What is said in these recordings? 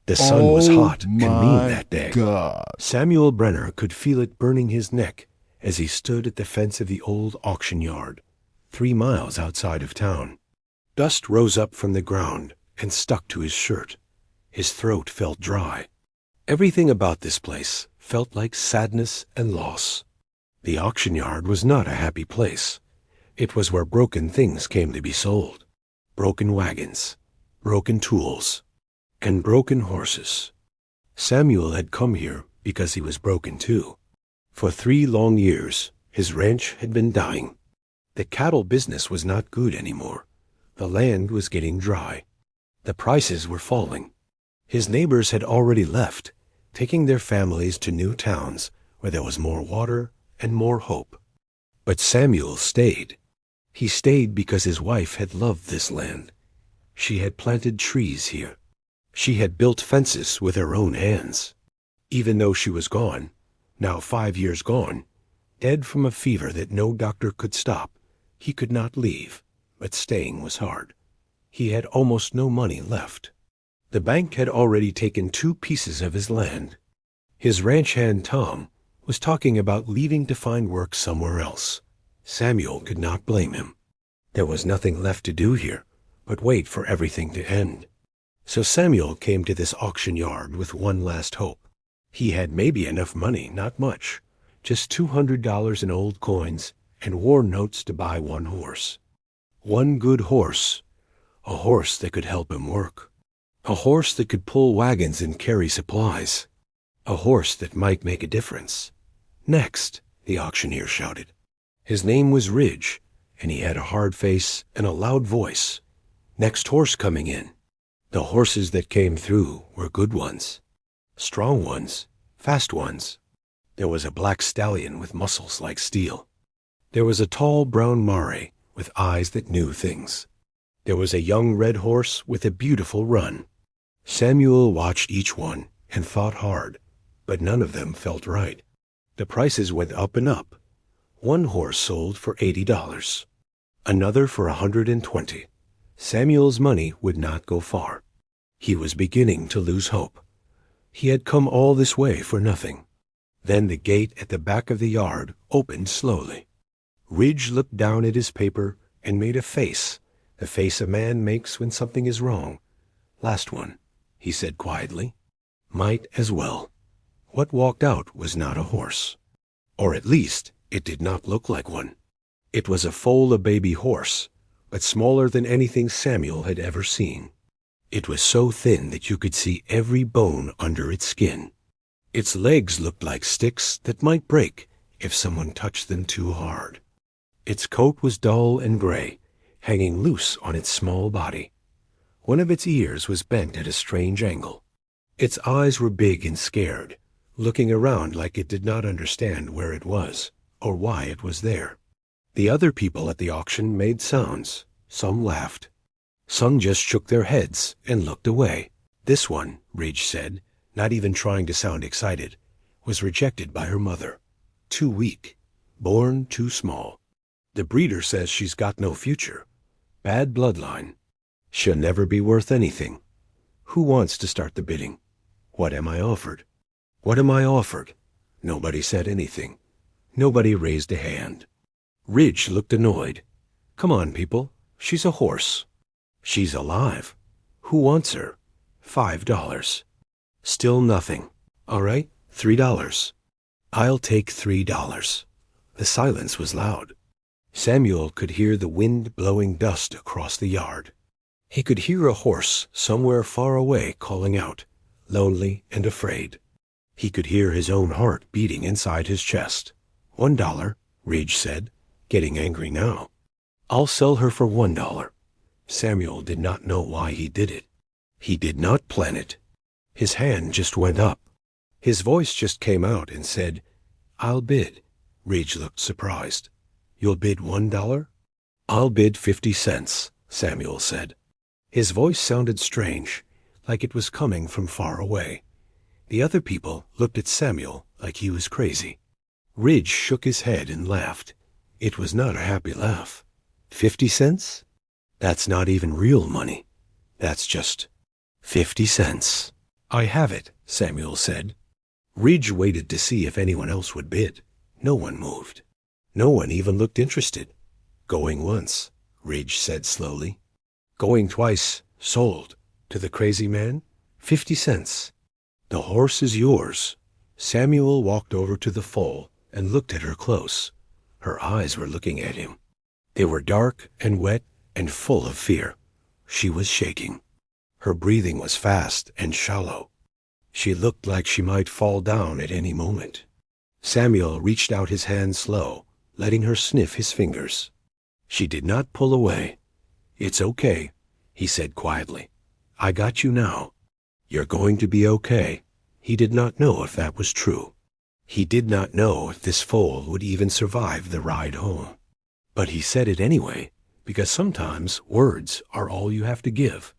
The sun was Oh hot and mean my that day. God. Samuel Brenner could feel it burning his neck as he stood at the fence of the old auction yard, 3 miles outside of town. Dust rose up from the ground and stuck to his shirt. His throat felt dry. Everything about this place felt like sadness and loss. The auction yard was not a happy place. It was where broken things came to be sold. Broken wagons, broken tools, and broken horses. Samuel had come here because he was broken too. For 3 long years, his ranch had been dying. The cattle business was not good anymore. The land was getting dry. The prices were falling. His neighbors had already left, taking their families to new towns where there was more water and more hope. But Samuel stayed. He stayed because his wife had loved this land. She had planted trees here. She had built fences with her own hands. Even though she was gone, now 5 years gone, dead from a fever that no doctor could stop, he could not leave, but staying was hard. He had almost no money left. The bank had already taken 2 pieces of his land. His ranch hand Tom was talking about leaving to find work somewhere else. Samuel could not blame him. There was nothing left to do here but wait for everything to end. So Samuel came to this auction yard with one last hope. He had maybe enough money, not much, just $200 in old coins and war notes to buy 1 horse. One good horse, a horse that could help him work, a horse that could pull wagons and carry supplies, a horse that might make a difference. Next, the auctioneer shouted. His name was Ridge, and he had a hard face and a loud voice. Next horse coming in. The horses that came through were good ones. Strong ones, fast ones. There was a black stallion with muscles like steel. There was a tall brown mare with eyes that knew things. There was a young red horse with a beautiful run. Samuel watched each one and thought hard, but none of them felt right. The prices went up and up. One horse sold for $80, another for $120. Samuel's money would not go far. He was beginning to lose hope. He had come all this way for nothing. Then the gate at the back of the yard opened slowly. Ridge looked down at his paper and made a face, the face a man makes when something is wrong. Last one, he said quietly. Might as well. What walked out was not a horse. Or at least, it did not look like one. It was a foal a baby horse, but smaller than anything Samuel had ever seen. It was so thin that you could see every bone under its skin. Its legs looked like sticks that might break if someone touched them too hard. Its coat was dull and gray, hanging loose on its small body. One of its ears was bent at a strange angle. Its eyes were big and scared, looking around like it did not understand where it was or why it was there. The other people at the auction made sounds. Some laughed. Some just shook their heads and looked away. This one, Ridge said, not even trying to sound excited, was rejected by her mother. Too weak. Born too small. The breeder says she's got no future. Bad bloodline. She'll never be worth anything. Who wants to start the bidding? What am I offered? What am I offered? Nobody said anything. Nobody raised a hand. Ridge looked annoyed. Come on, people. She's a horse. She's alive. Who wants her? $5. Still nothing. All right, $3. I'll take $3. The silence was loud. Samuel could hear the wind blowing dust across the yard. He could hear a horse somewhere far away calling out, lonely and afraid. He could hear his own heart beating inside his chest. $1, Ridge said, getting angry now. I'll sell her for $1. Samuel did not know why he did it. He did not plan it. His hand just went up. His voice just came out and said, I'll bid. Ridge looked surprised. You'll bid $1? I'll bid 50 cents, Samuel said. His voice sounded strange, like it was coming from far away. The other people looked at Samuel like he was crazy. Ridge shook his head and laughed. It was not a happy laugh. 50 cents? That's not even real money. That's just 50 cents. I have it, Samuel said. Ridge waited to see if anyone else would bid. No one moved. No one even looked interested. Going once, Ridge said slowly. Going twice, sold. To the crazy man, 50 cents. The horse is yours. Samuel walked over to the foal and looked at her close. Her eyes were looking at him. They were dark and wet and full of fear. She was shaking. Her breathing was fast and shallow. She looked like she might fall down at any moment. Samuel reached out his hand slow, letting her sniff his fingers. She did not pull away. It's okay, he said quietly. I got you now. You're going to be okay. He did not know if that was true. He did not know if this foal would even survive the ride home. But he said it anyway, because sometimes words are all you have to give.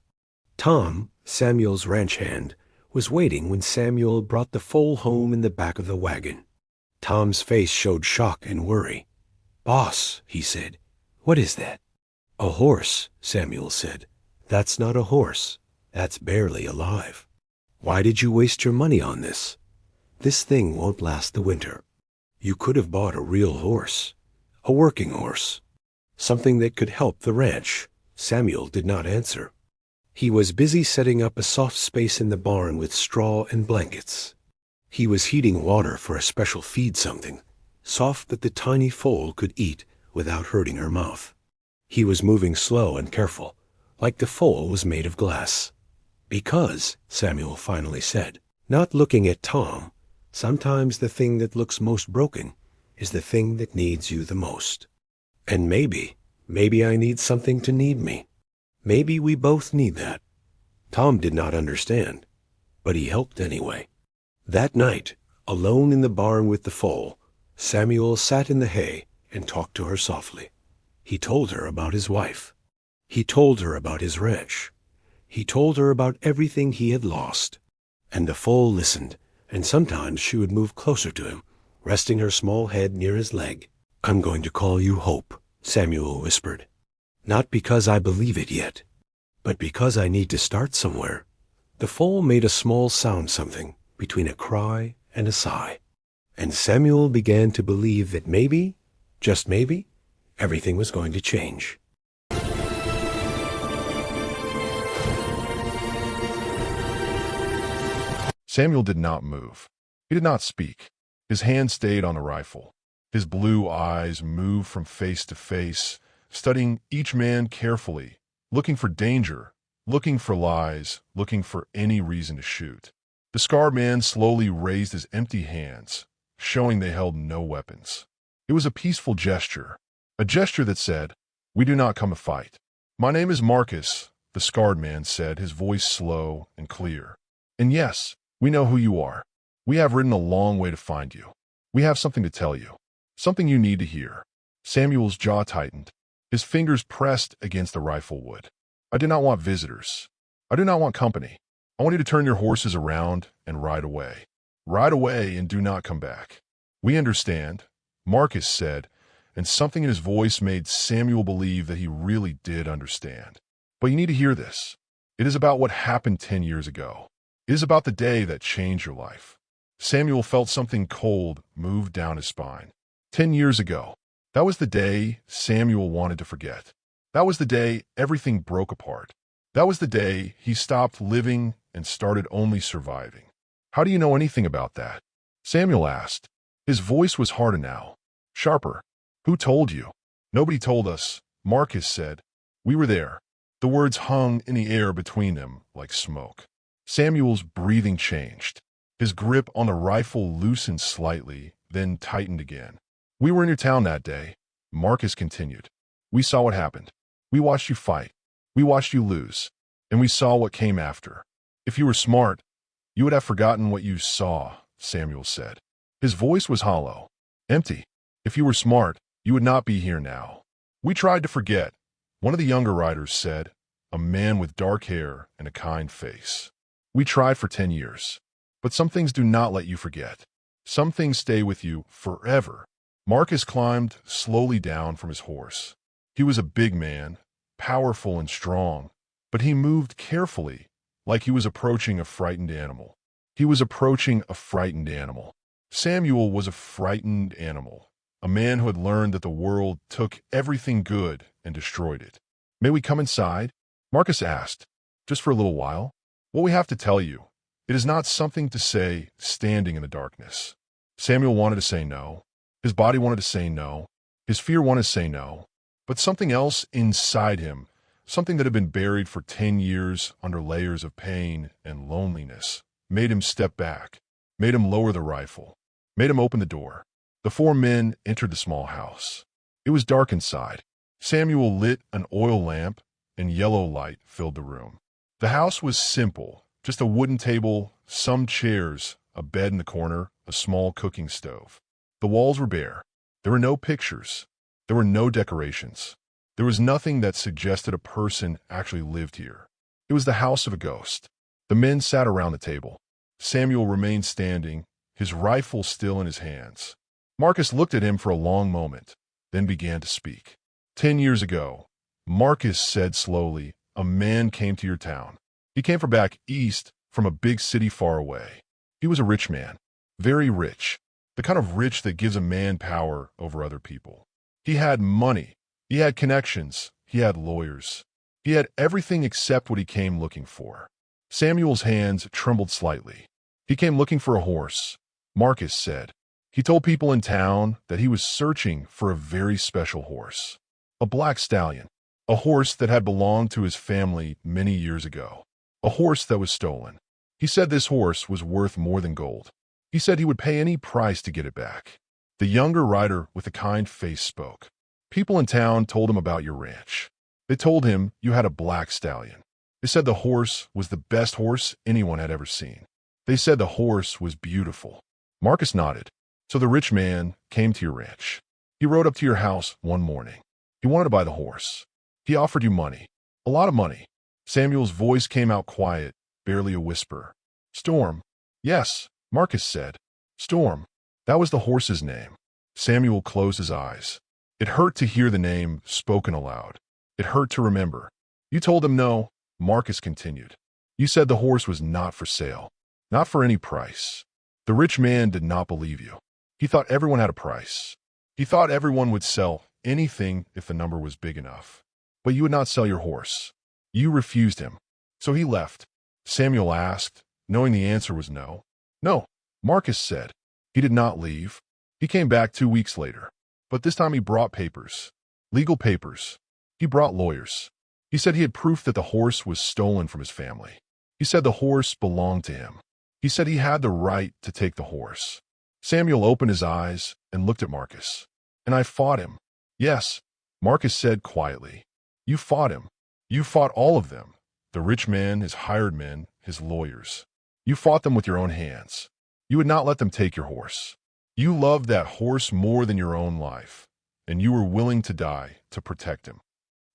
Tom, Samuel's ranch hand, was waiting when Samuel brought the foal home in the back of the wagon. Tom's face showed shock and worry. Boss, he said, what is that? A horse, Samuel said. That's not a horse. That's barely alive. Why did you waste your money on this? This thing won't last the winter. You could have bought a real horse, a working horse, something that could help the ranch. Samuel did not answer. He was busy setting up a soft space in the barn with straw and blankets. He was heating water for a special feed, something soft that the tiny foal could eat without hurting her mouth. He was moving slow and careful, like the foal was made of glass. Because, Samuel finally said, not looking at Tom, sometimes the thing that looks most broken is the thing that needs you the most. And maybe I need something to need me. Maybe we both need that. Tom did not understand, but he helped anyway. That night, alone in the barn with the foal, Samuel sat in the hay and talked to her softly. He told her about his wife. He told her about his ranch. He told her about everything he had lost. And the foal listened, and sometimes she would move closer to him, resting her small head near his leg. I'm going to call you Hope, Samuel whispered. Not because I believe it yet, but because I need to start somewhere. The foal made a small sound, something between a cry and a sigh. And Samuel began to believe that maybe, just maybe, everything was going to change. Samuel did not move. He did not speak. His hand stayed on the rifle. His blue eyes moved from face to face, studying each man carefully, looking for danger, looking for lies, looking for any reason to shoot. The scarred man slowly raised his empty hands, showing they held no weapons. It was a peaceful gesture, a gesture that said, "We do not come to fight." "My name is Marcus," the scarred man said, his voice slow and clear. "And yes, we know who you are. We have ridden a long way to find you. We have something to tell you, something you need to hear." Samuel's jaw tightened. His fingers pressed against the rifle wood. "I do not want visitors. I do not want company. I want you to turn your horses around and ride away. Ride away and do not come back." "We understand," Marcus said, and something in his voice made Samuel believe that he really did understand. "But you need to hear this. It is about what happened 10 years ago. It is about the day that changed your life." Samuel felt something cold move down his spine. 10 years ago. That was the day Samuel wanted to forget. That was the day everything broke apart. That was the day he stopped living and started only surviving. "How do you know anything about that?" Samuel asked. His voice was harder now, sharper. "Who told you?" "Nobody told us," Marcus said. "We were there." The words hung in the air between them like smoke. Samuel's breathing changed. His grip on the rifle loosened slightly, then tightened again. "We were in your town that day," Marcus continued. "We saw what happened. We watched you fight. We watched you lose. And we saw what came after. If you were smart, you would have forgotten what you saw," Samuel said. His voice was hollow, empty. "If you were smart, you would not be here now." "We tried to forget," one of the younger riders said, a man with dark hair and a kind face. "We tried for 10 years. But some things do not let you forget. Some things stay with you forever." Marcus climbed slowly down from his horse. He was a big man, powerful and strong, but he moved carefully, like he was approaching a frightened animal. He was approaching a frightened animal. Samuel was a frightened animal, a man who had learned that the world took everything good and destroyed it. "May we come inside?" Marcus asked. "Just for a little while?" "What we have to tell you. It is not something to say standing in the darkness." Samuel wanted to say no. His body wanted to say no. His fear wanted to say no. But something else inside him, something that had been buried for 10 years under layers of pain and loneliness, made him step back, made him lower the rifle, made him open the door. The four men entered the small house. It was dark inside. Samuel lit an oil lamp, and yellow light filled the room. The house was simple, just a wooden table, some chairs, a bed in the corner, a small cooking stove. The walls were bare. There were no pictures. There were no decorations. There was nothing that suggested a person actually lived here. It was the house of a ghost. The men sat around the table. Samuel remained standing, his rifle still in his hands. Marcus looked at him for a long moment, then began to speak. 10 years ago, Marcus said slowly, a man came to your town. He came from back east, from a big city far away. He was a rich man, very rich, the kind of rich that gives a man power over other people. He had money, he had connections, he had lawyers. He had everything except what he came looking for. Samuel's hands trembled slightly. He came looking for a horse, Marcus said. He told people in town that he was searching for a very special horse, a black stallion, a horse that had belonged to his family many years ago, a horse that was stolen. He said this horse was worth more than gold. He said he would pay any price to get it back. The younger rider with a kind face spoke. People in town told him about your ranch. They told him you had a black stallion. They said the horse was the best horse anyone had ever seen. They said the horse was beautiful. Marcus nodded. So the rich man came to your ranch. He rode up to your house one morning. He wanted to buy the horse. He offered you money, a lot of money. Samuel's voice came out quiet, barely a whisper. Storm. Yes, Marcus said. Storm. That was the horse's name. Samuel closed his eyes. It hurt to hear the name spoken aloud. It hurt to remember. You told him no, Marcus continued. You said the horse was not for sale, not for any price. The rich man did not believe you. He thought everyone had a price. He thought everyone would sell anything if the number was big enough. But you would not sell your horse. You refused him. So he left. Samuel asked, knowing the answer was no. No, Marcus said. He did not leave. He came back 2 weeks later. But this time he brought papers. Legal papers. He brought lawyers. He said he had proof that the horse was stolen from his family. He said the horse belonged to him. He said he had the right to take the horse. Samuel opened his eyes and looked at Marcus. And I fought him. Yes, Marcus said quietly. You fought him. You fought all of them. The rich man, his hired men, his lawyers. You fought them with your own hands. You would not let them take your horse. You loved that horse more than your own life, and you were willing to die to protect him.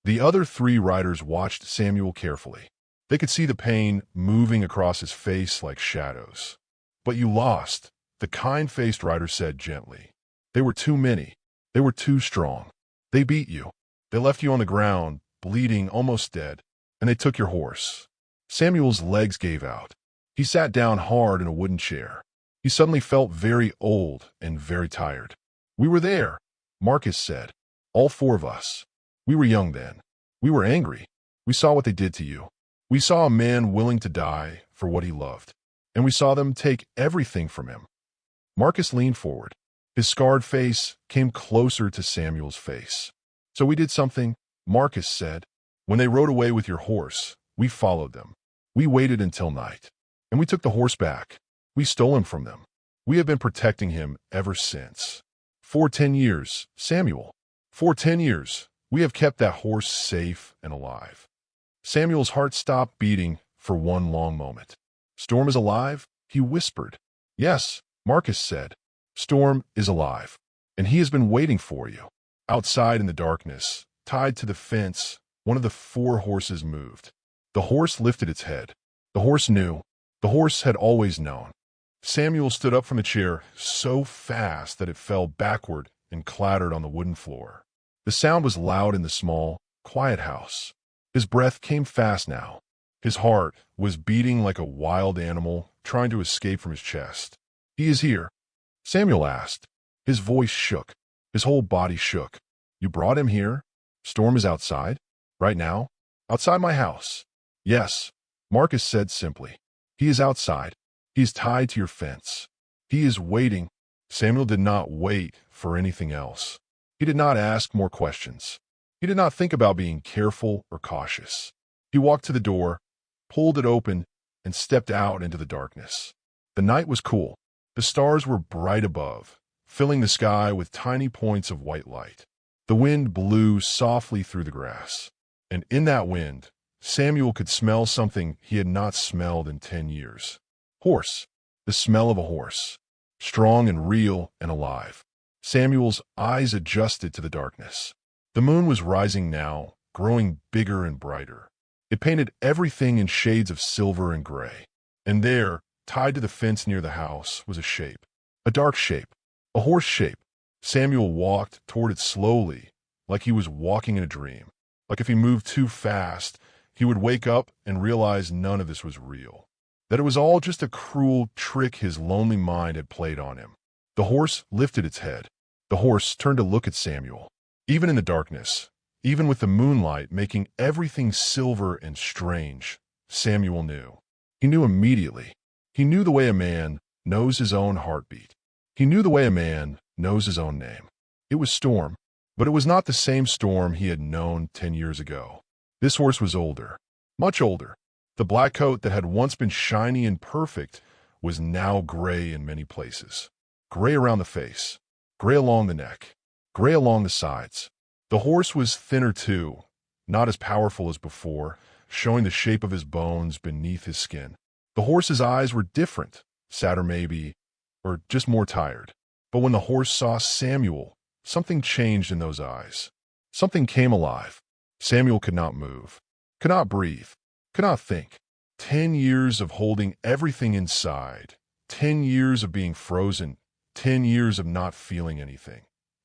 The other 3 riders watched Samuel carefully. They could see the pain moving across his face like shadows. But you lost, the kind-faced rider said gently. They were too many. They were too strong. They beat you. They left you on the ground, bleeding, almost dead, and they took your horse. Samuel's legs gave out. He sat down hard in a wooden chair. He suddenly felt very old and very tired. We were there, Marcus said. All 4 of us. We were young then. We were angry. We saw what they did to you. We saw a man willing to die for what he loved. And we saw them take everything from him. Marcus leaned forward. His scarred face came closer to Samuel's face. So we did something, Marcus said. When they rode away with your horse, we followed them. We waited until night. And we took the horse back. We stole him from them. We have been protecting him ever since. For 10 years, Samuel. For 10 years, we have kept that horse safe and alive. Samuel's heart stopped beating for one long moment. Storm is alive? He whispered. Yes, Marcus said. Storm is alive, and he has been waiting for you. Outside in the darkness, tied to the fence, one of the 4 horses moved. The horse lifted its head. The horse knew. The horse had always known. Samuel stood up from the chair so fast that it fell backward and clattered on the wooden floor. The sound was loud in the small, quiet house. His breath came fast now. His heart was beating like a wild animal trying to escape from his chest. "He is here?" Samuel asked. His voice shook. His whole body shook. "You brought him here? Storm is outside? Right now? Outside my house?" "Yes," Marcus said simply. "He is outside. He is tied to your fence. He is waiting." Samuel did not wait for anything else. He did not ask more questions. He did not think about being careful or cautious. He walked to the door, pulled it open, and stepped out into the darkness. The night was cool. The stars were bright above, filling the sky with tiny points of white light. The wind blew softly through the grass, and in that wind, Samuel could smell something he had not smelled in 10 years. Horse. The smell of a horse. Strong and real and alive. Samuel's eyes adjusted to the darkness. The moon was rising now, growing bigger and brighter. It painted everything in shades of silver and gray. And there, tied to the fence near the house, was a shape. A dark shape. A horse shape. Samuel walked toward it slowly, like he was walking in a dream. Like if he moved too fast, he would wake up and realize none of this was real. That it was all just a cruel trick his lonely mind had played on him. The horse lifted its head. The horse turned to look at Samuel. Even in the darkness, even with the moonlight making everything silver and strange, Samuel knew. He knew immediately. He knew the way a man knows his own heartbeat. He knew the way a man knows his own name. It was Storm, but it was not the same Storm he had known 10 years ago. This horse was older, much older. The black coat that had once been shiny and perfect was now gray in many places. Gray around the face, gray along the neck, gray along the sides. The horse was thinner too, not as powerful as before, showing the shape of his bones beneath his skin. The horse's eyes were different, sadder maybe, or just more tired. But when the horse saw Samuel, something changed in those eyes. Something came alive. Samuel could not move, could not breathe, could not think. 10 years of holding everything inside, 10 years of being frozen, 10 years of not feeling anything.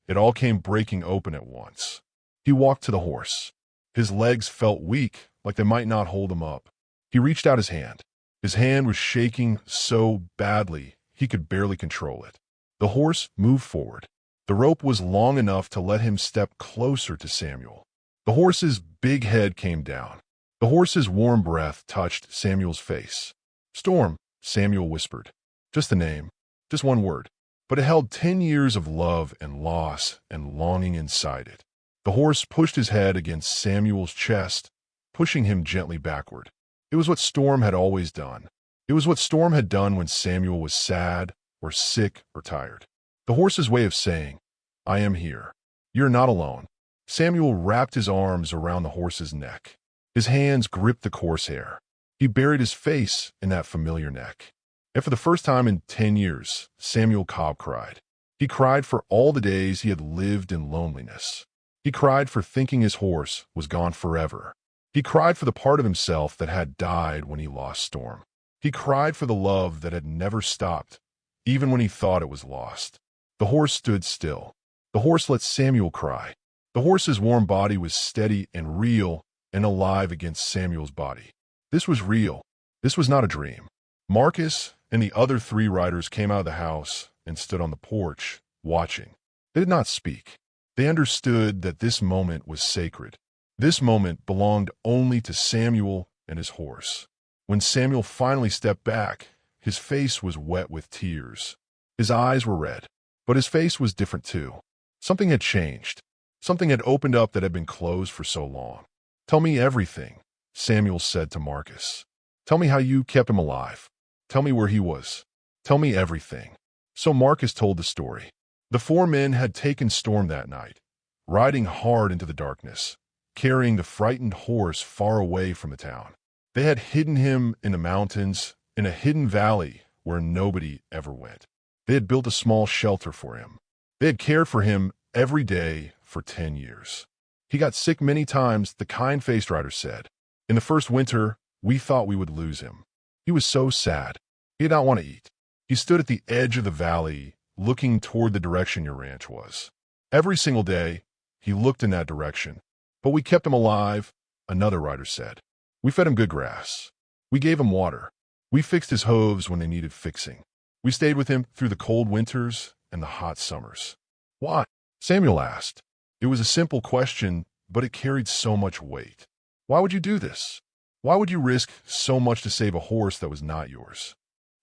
It all came breaking open at once. He walked to the horse. His legs felt weak, like they might not hold him up. He reached out his hand. His hand was shaking so badly he could barely control it. The horse moved forward. The rope was long enough to let him step closer to Samuel. The horse's big head came down. The horse's warm breath touched Samuel's face. "Storm," Samuel whispered. Just the name, just one word. But it held 10 years of love and loss and longing inside it. The horse pushed his head against Samuel's chest, pushing him gently backward. It was what Storm had always done. It was what Storm had done when Samuel was sad or sick or tired. The horse's way of saying, "I am here. You're not alone." Samuel wrapped his arms around the horse's neck. His hands gripped the coarse hair. He buried his face in that familiar neck. And for the first time in 10 years, Samuel Cobb cried. He cried for all the days he had lived in loneliness. He cried for thinking his horse was gone forever. He cried for the part of himself that had died when he lost Storm. He cried for the love that had never stopped, even when he thought it was lost. The horse stood still. The horse let Samuel cry. The horse's warm body was steady and real and alive against Samuel's body. This was real. This was not a dream. Marcus and the other 3 riders came out of the house and stood on the porch, watching. They did not speak. They understood that this moment was sacred. This moment belonged only to Samuel and his horse. When Samuel finally stepped back, his face was wet with tears. His eyes were red, but his face was different too. Something had changed. Something had opened up that had been closed for so long. "Tell me everything," Samuel said to Marcus. "Tell me how you kept him alive. Tell me where he was. Tell me everything." So Marcus told the story. The 4 men had taken Storm that night, riding hard into the darkness, carrying the frightened horse far away from the town. They had hidden him in the mountains, in a hidden valley where nobody ever went. They had built a small shelter for him. They had cared for him every day for 10 years. He got sick many times, the kind-faced rider said. In the first winter, we thought we would lose him. He was so sad. He did not want to eat. He stood at the edge of the valley, looking toward the direction your ranch was. Every single day, he looked in that direction. But we kept him alive, another rider said. We fed him good grass. We gave him water. We fixed his hooves when they needed fixing. We stayed with him through the cold winters and the hot summers. Why? Samuel asked. It was a simple question, but it carried so much weight. Why would you do this? Why would you risk so much to save a horse that was not yours?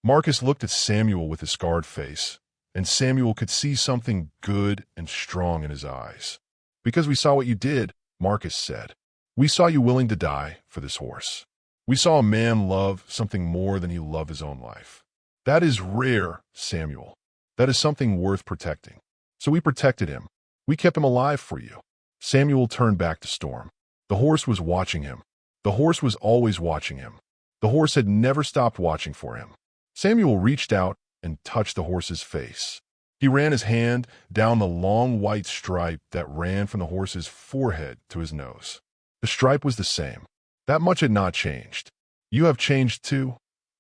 Marcus looked at Samuel with his scarred face, and Samuel could see something good and strong in his eyes. Because we saw what you did, Marcus said. We saw you willing to die for this horse. We saw a man love something more than he loved his own life. That is rare, Samuel. That is something worth protecting. So we protected him. We kept him alive for you. Samuel turned back to Storm. The horse was watching him. The horse was always watching him. The horse had never stopped watching for him. Samuel reached out and touched the horse's face. He ran his hand down the long white stripe that ran from the horse's forehead to his nose. The stripe was the same. That much had not changed. You have changed too,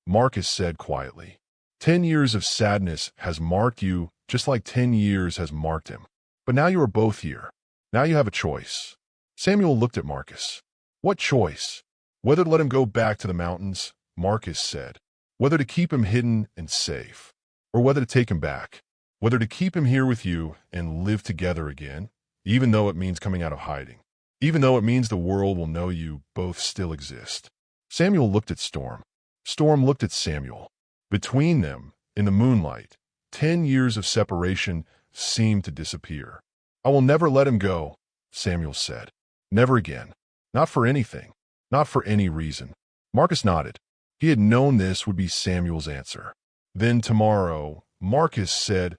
Marcus said quietly. 10 years of sadness has marked you just like 10 years has marked him. But now you are both here. Now you have a choice. Samuel looked at Marcus. What choice? Whether to let him go back to the mountains, Marcus said. Whether to keep him hidden and safe, or whether to take him back. Whether to keep him here with you and live together again, even though it means coming out of hiding. Even though it means the world will know you both still exist. Samuel looked at Storm. Storm looked at Samuel. Between them, in the moonlight, 10 years of separation seemed to disappear. I will never let him go, Samuel said. Never again. Not for anything. Not for any reason. Marcus nodded. He had known this would be Samuel's answer. Then tomorrow, Marcus said,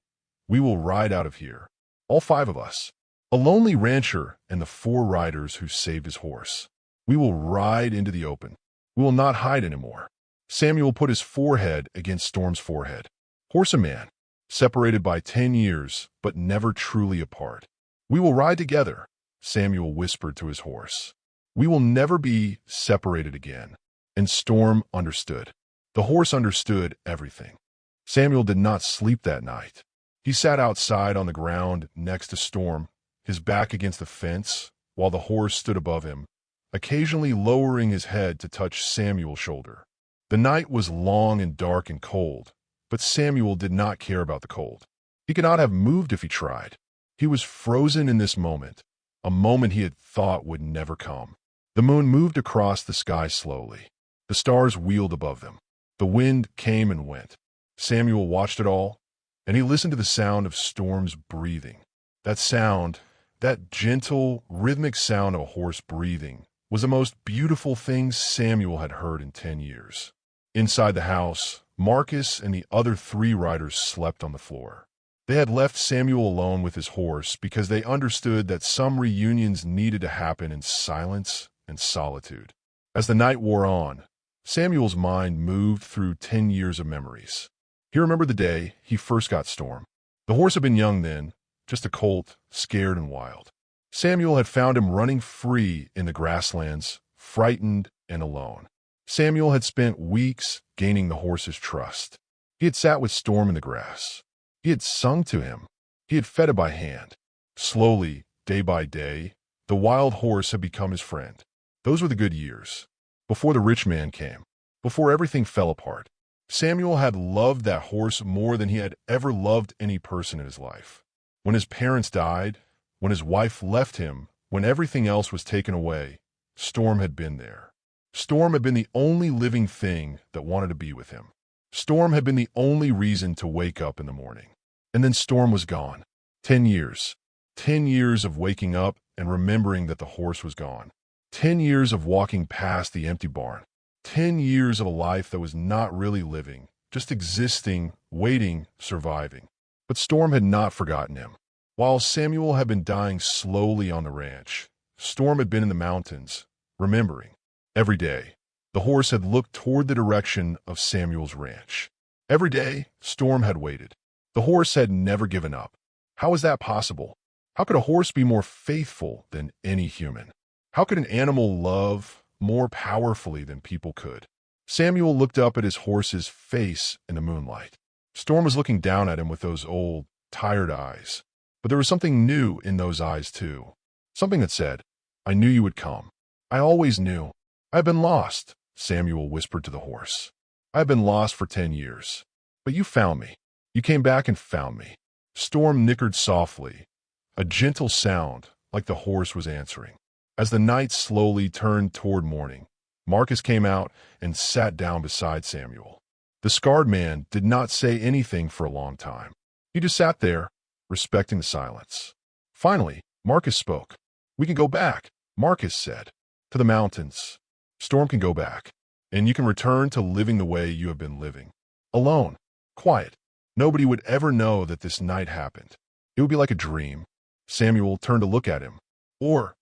we will ride out of here. All 5 of us. A lonely rancher and the 4 riders who saved his horse. We will ride into the open. We will not hide anymore. Samuel put his forehead against Storm's forehead. Horse and man, separated by 10 years, but never truly apart. We will ride together, Samuel whispered to his horse. We will never be separated again. And Storm understood. The horse understood everything. Samuel did not sleep that night. He sat outside on the ground next to Storm, his back against the fence, while the horse stood above him, occasionally lowering his head to touch Samuel's shoulder. The night was long and dark and cold, but Samuel did not care about the cold. He could not have moved if he tried. He was frozen in this moment, a moment he had thought would never come. The moon moved across the sky slowly. The stars wheeled above them. The wind came and went. Samuel watched it all, and he listened to the sound of Storm's breathing. That sound, that gentle, rhythmic sound of a horse breathing, was the most beautiful thing Samuel had heard in 10 years. Inside the house, Marcus and the other 3 riders slept on the floor. They had left Samuel alone with his horse because they understood that some reunions needed to happen in silence and solitude. As the night wore on, Samuel's mind moved through 10 years of memories. He remembered the day he first got Storm. The horse had been young then, just a colt, scared and wild. Samuel had found him running free in the grasslands, frightened and alone. Samuel had spent weeks gaining the horse's trust. He had sat with Storm in the grass. He had sung to him. He had fed it by hand. Slowly, day by day, the wild horse had become his friend. Those were the good years. Before the rich man came, before everything fell apart, Samuel had loved that horse more than he had ever loved any person in his life. When his parents died, when his wife left him, when everything else was taken away, Storm had been there. Storm had been the only living thing that wanted to be with him. Storm had been the only reason to wake up in the morning. And then Storm was gone. 10 years. 10 years of waking up and remembering that the horse was gone. 10 years of walking past the empty barn. 10 years of a life that was not really living, just existing, waiting, surviving. But Storm had not forgotten him. While Samuel had been dying slowly on the ranch, Storm had been in the mountains, remembering. Every day, the horse had looked toward the direction of Samuel's ranch. Every day, Storm had waited. The horse had never given up. How was that possible? How could a horse be more faithful than any human? How could an animal love more powerfully than people could? Samuel looked up at his horse's face in the moonlight. Storm was looking down at him with those old, tired eyes. But there was something new in those eyes, too. Something that said, I knew you would come. I always knew. "I have been lost," Samuel whispered to the horse. "I have been lost for 10 years. But you found me. You came back and found me." Storm nickered softly, a gentle sound like the horse was answering. As the night slowly turned toward morning, Marcus came out and sat down beside Samuel. The scarred man did not say anything for a long time. He just sat there, respecting the silence. Finally, Marcus spoke. "We can go back," Marcus said. "To the mountains. Storm can go back, and you can return to living the way you have been living. Alone, quiet. Nobody would ever know that this night happened. It would be like a dream." Samuel turned to look at him. Or,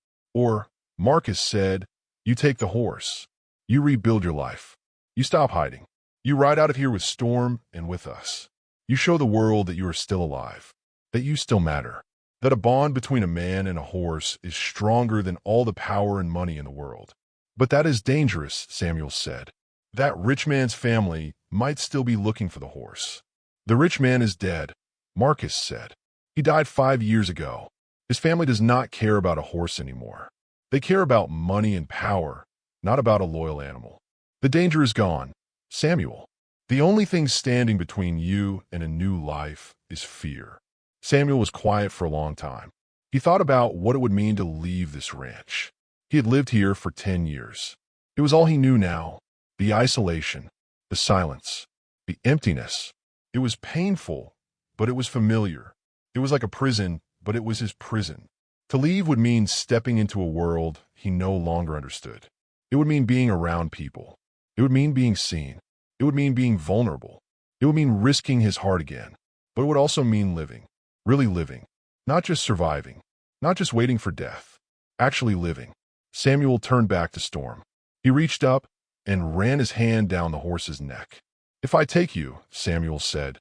Marcus said, "You take the horse. You rebuild your life. You stop hiding. You ride out of here with Storm and with us. You show the world that you are still alive, that you still matter, that a bond between a man and a horse is stronger than all the power and money in the world." "But that is dangerous," Samuel said. "That rich man's family might still be looking for the horse." "The rich man is dead," Marcus said. "He died 5 years ago. His family does not care about a horse anymore. They care about money and power, not about a loyal animal. The danger is gone, Samuel. The only thing standing between you and a new life is fear." Samuel was quiet for a long time. He thought about what it would mean to leave this ranch. He had lived here for 10 years. It was all he knew now. The isolation, the silence, the emptiness. It was painful, but it was familiar. It was like a prison, but it was his prison. To leave would mean stepping into a world he no longer understood. It would mean being around people. It would mean being seen. It would mean being vulnerable. It would mean risking his heart again. But it would also mean living, really living, not just surviving, not just waiting for death, actually living. Samuel turned back to Storm. He reached up and ran his hand down the horse's neck. "If I take you," Samuel said,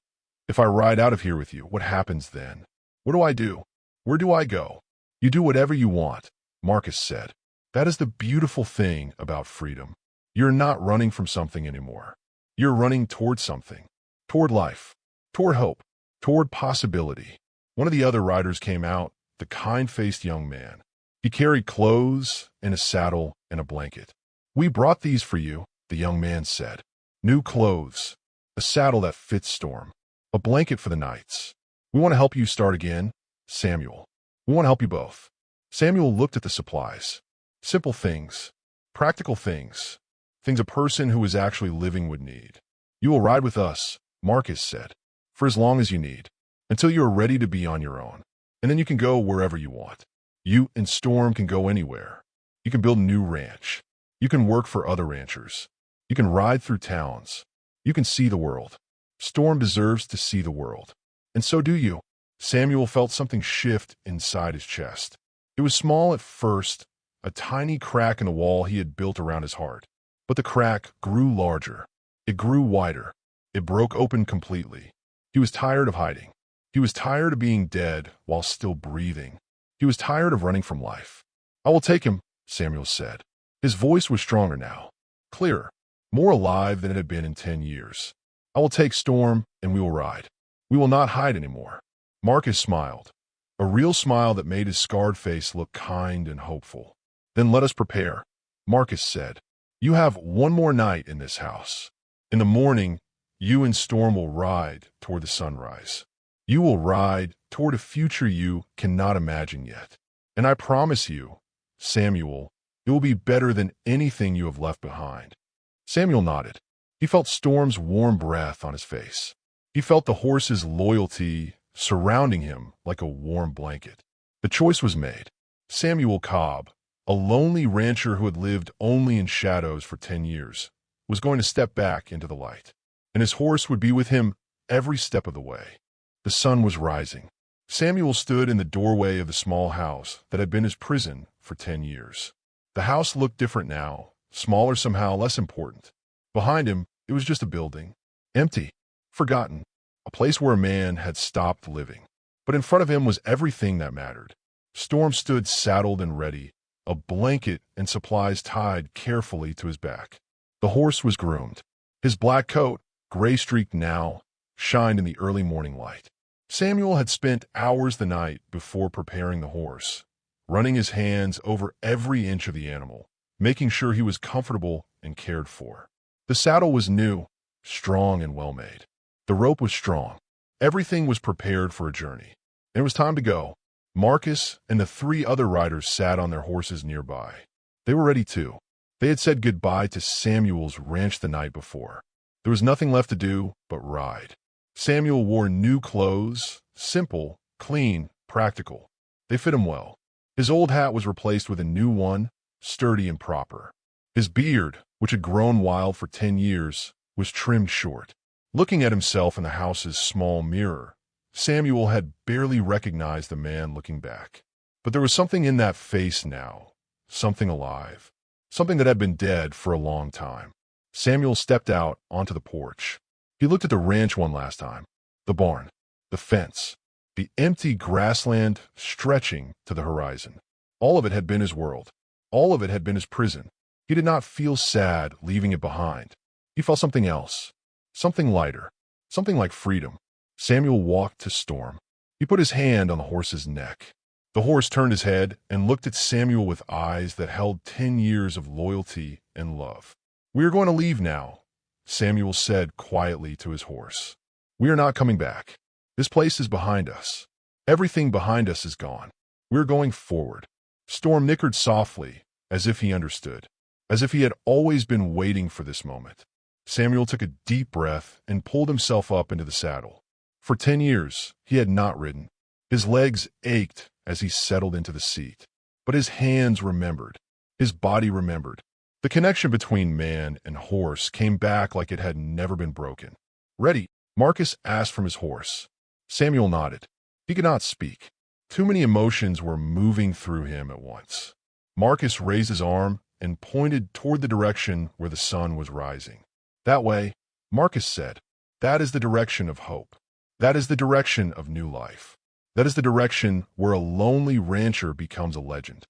"if I ride out of here with you, what happens then? What do I do? Where do I go?" "You do whatever you want," Marcus said. "That is the beautiful thing about freedom. You're not running from something anymore. You're running toward something, toward life, toward hope, toward possibility." One of the other riders came out, the kind-faced young man. He carried clothes and a saddle and a blanket. "We brought these for you," the young man said. "New clothes, a saddle that fits Storm, a blanket for the nights. We want to help you start again, Samuel. We want to help you both." Samuel looked at the supplies. Simple things, practical things, things a person who was actually living would need. "You will ride with us," Marcus said, "for as long as you need, until you are ready to be on your own. And then you can go wherever you want. You and Storm can go anywhere. You can build a new ranch. You can work for other ranchers. You can ride through towns. You can see the world. Storm deserves to see the world. And so do you." Samuel felt something shift inside his chest. It was small at first, a tiny crack in the wall he had built around his heart. But the crack grew larger. It grew wider. It broke open completely. He was tired of hiding. He was tired of being dead while still breathing. He was tired of running from life. "I will take him," Samuel said. His voice was stronger now, clearer, more alive than it had been in 10 years. "I will take Storm, and we will ride. We will not hide anymore." Marcus smiled, a real smile that made his scarred face look kind and hopeful. "Then let us prepare," Marcus said. "You have one more night in this house. In the morning, you and Storm will ride toward the sunrise. You will ride toward a future you cannot imagine yet. And I promise you, Samuel, it will be better than anything you have left behind." Samuel nodded. He felt Storm's warm breath on his face. He felt the horse's loyalty surrounding him like a warm blanket. The choice was made. Samuel Cobb, a lonely rancher who had lived only in shadows for 10 years, was going to step back into the light. And his horse would be with him every step of the way. The sun was rising. Samuel stood in the doorway of the small house that had been his prison for 10 years. The house looked different now, smaller somehow, less important. Behind him, it was just a building, empty, forgotten, a place where a man had stopped living. But in front of him was everything that mattered. Storm stood saddled and ready, a blanket and supplies tied carefully to his back. The horse was groomed. His black coat, gray-streaked now, shined in the early morning light. Samuel had spent hours the night before preparing the horse, running his hands over every inch of the animal, making sure he was comfortable and cared for. The saddle was new, strong and well-made. The rope was strong. Everything was prepared for a journey. And it was time to go. Marcus and the 3 other riders sat on their horses nearby. They were ready too. They had said goodbye to Samuel's ranch the night before. There was nothing left to do but ride. Samuel wore new clothes, simple, clean, practical. They fit him well. His old hat was replaced with a new one, sturdy and proper. His beard, which had grown wild for 10 years, was trimmed short. Looking at himself in the house's small mirror, Samuel had barely recognized the man looking back. But there was something in that face now, something alive, something that had been dead for a long time. Samuel stepped out onto the porch. He looked at the ranch one last time, the barn, the fence, the empty grassland stretching to the horizon. All of it had been his world. All of it had been his prison. He did not feel sad leaving it behind. He felt something else, something lighter, something like freedom. Samuel walked to Storm. He put his hand on the horse's neck. The horse turned his head and looked at Samuel with eyes that held 10 years of loyalty and love. "We are going to leave now," Samuel said quietly to his horse. "We are not coming back. This place is behind us. Everything behind us is gone. We are going forward." Storm nickered softly, as if he understood, as if he had always been waiting for this moment. Samuel took a deep breath and pulled himself up into the saddle. For 10 years, he had not ridden. His legs ached as he settled into the seat. But his hands remembered. His body remembered. The connection between man and horse came back like it had never been broken. "Ready?" Marcus asked from his horse. Samuel nodded. He could not speak. Too many emotions were moving through him at once. Marcus raised his arm and pointed toward the direction where the sun was rising. "That way," Marcus said. "That is the direction of hope. That is the direction of new life. That is the direction where a lonely rancher becomes a legend."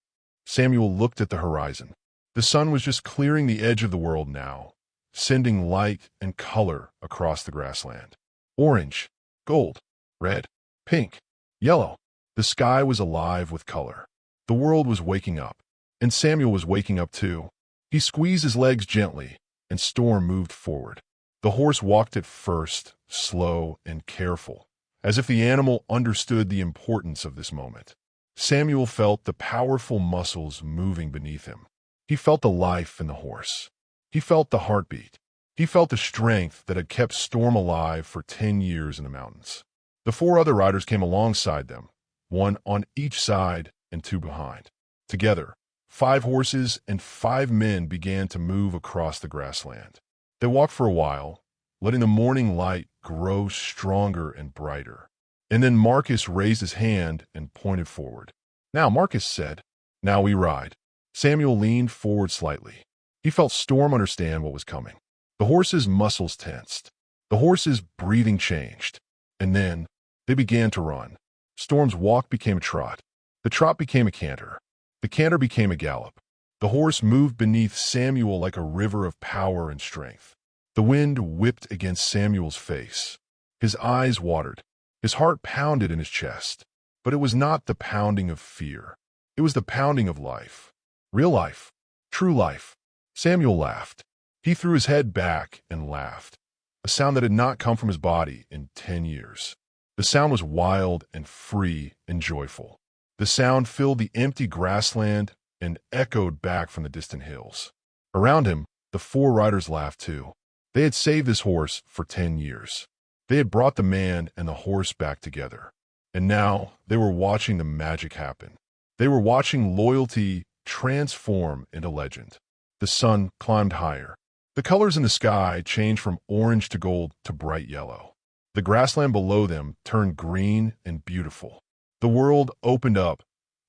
Samuel looked at the horizon. The sun was just clearing the edge of the world now, sending light and color across the grassland. Orange, gold, red, pink, yellow. The sky was alive with color. The world was waking up, and Samuel was waking up too. He squeezed his legs gently, and Storm moved forward. The horse walked at first, slow and careful, as if the animal understood the importance of this moment. Samuel felt the powerful muscles moving beneath him. He felt the life in the horse. He felt the heartbeat. He felt the strength that had kept Storm alive for 10 years in the mountains. The 4 other riders came alongside them, 1 on each side and 2 behind. Together, 5 horses and 5 men began to move across the grassland. They walked for a while, letting the morning light grow stronger and brighter. And then Marcus raised his hand and pointed forward. "Now," Marcus said. "Now we ride." Samuel leaned forward slightly. He felt Storm understand what was coming. The horse's muscles tensed. The horse's breathing changed. And then they began to run. Storm's walk became a trot. The trot became a canter. The canter became a gallop. The horse moved beneath Samuel like a river of power and strength. The wind whipped against Samuel's face. His eyes watered. His heart pounded in his chest. But it was not the pounding of fear. It was the pounding of life. Real life. True life. Samuel laughed. He threw his head back and laughed, a sound that had not come from his body in 10 years. The sound was wild and free and joyful. The sound filled the empty grassland and echoed back from the distant hills. Around him, the 4 riders laughed too. They had saved this horse for 10 years. They had brought the man and the horse back together. And now they were watching the magic happen. They were watching loyalty transform into legend. The sun climbed higher. The colors in the sky changed from orange to gold to bright yellow. The grassland below them turned green and beautiful. The world opened up,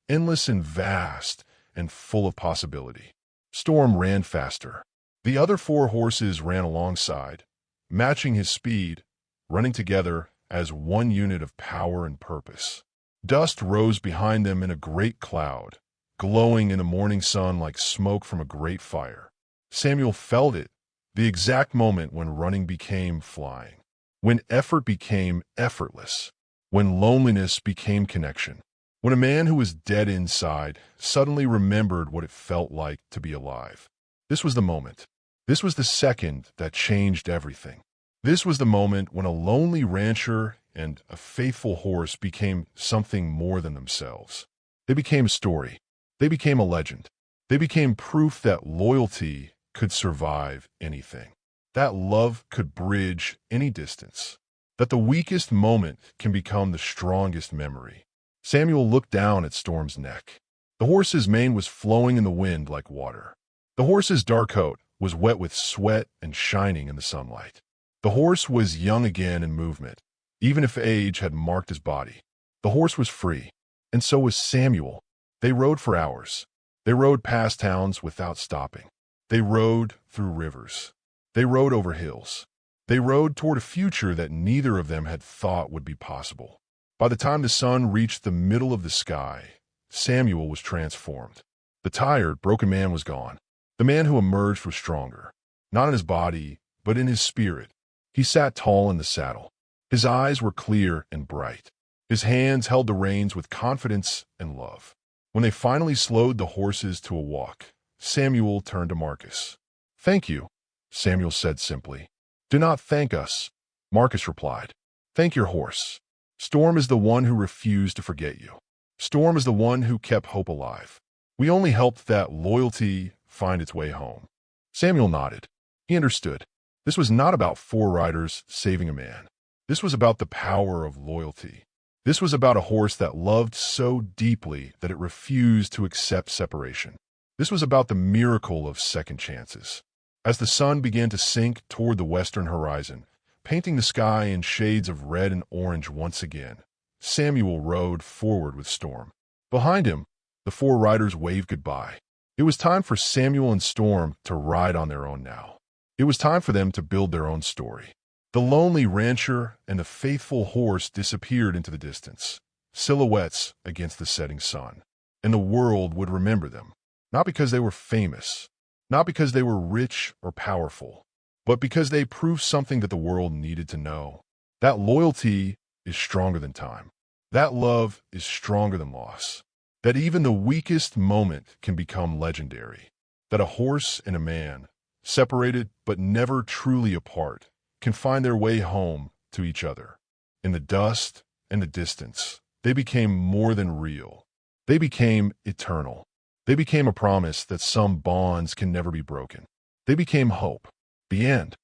endless and vast and full of possibility. Storm ran faster. The other 4 horses ran alongside, matching his speed, running together as one unit of power and purpose. Dust rose behind them in a great cloud, glowing in the morning sun like smoke from a great fire. Samuel felt it, the exact moment when running became flying, when effort became effortless, when loneliness became connection. When a man who was dead inside suddenly remembered what it felt like to be alive. This was the moment. This was the second that changed everything. This was the moment when a lonely rancher and a faithful horse became something more than themselves. They became a story. They became a legend. They became proof that loyalty could survive anything, that love could bridge any distance, that the weakest moment can become the strongest memory. Samuel looked down at Storm's neck. The horse's mane was flowing in the wind like water. The horse's dark coat was wet with sweat and shining in the sunlight. The horse was young again in movement, even if age had marked his body. The horse was free, and so was Samuel. They rode for hours. They rode past towns without stopping. They rode through rivers. They rode over hills. They rode toward a future that neither of them had thought would be possible. By the time the sun reached the middle of the sky, Samuel was transformed. The tired, broken man was gone. The man who emerged was stronger, not in his body, but in his spirit. He sat tall in the saddle. His eyes were clear and bright. His hands held the reins with confidence and love. When they finally slowed the horses to a walk, Samuel turned to Marcus. "Thank you," Samuel said simply. "Do not thank us," Marcus replied. "Thank your horse. Storm is the one who refused to forget you. Storm is the one who kept hope alive. We only helped that loyalty find its way home." Samuel nodded. He understood. This was not about four riders saving a man. This was about the power of loyalty. This was about a horse that loved so deeply that it refused to accept separation. This was about the miracle of second chances. As the sun began to sink toward the western horizon, painting the sky in shades of red and orange once again, Samuel rode forward with Storm. Behind him, the four riders waved goodbye. It was time for Samuel and Storm to ride on their own now. It was time for them to build their own story. The lonely rancher and the faithful horse disappeared into the distance, silhouettes against the setting sun, and the world would remember them, not because they were famous, not because they were rich or powerful, but because they proved something that the world needed to know. That loyalty is stronger than time. That love is stronger than loss. That even the weakest moment can become legendary. That a horse and a man, separated but never truly apart, can find their way home to each other. In the dust and the distance, they became more than real. They became eternal. They became a promise that some bonds can never be broken. They became hope. The end.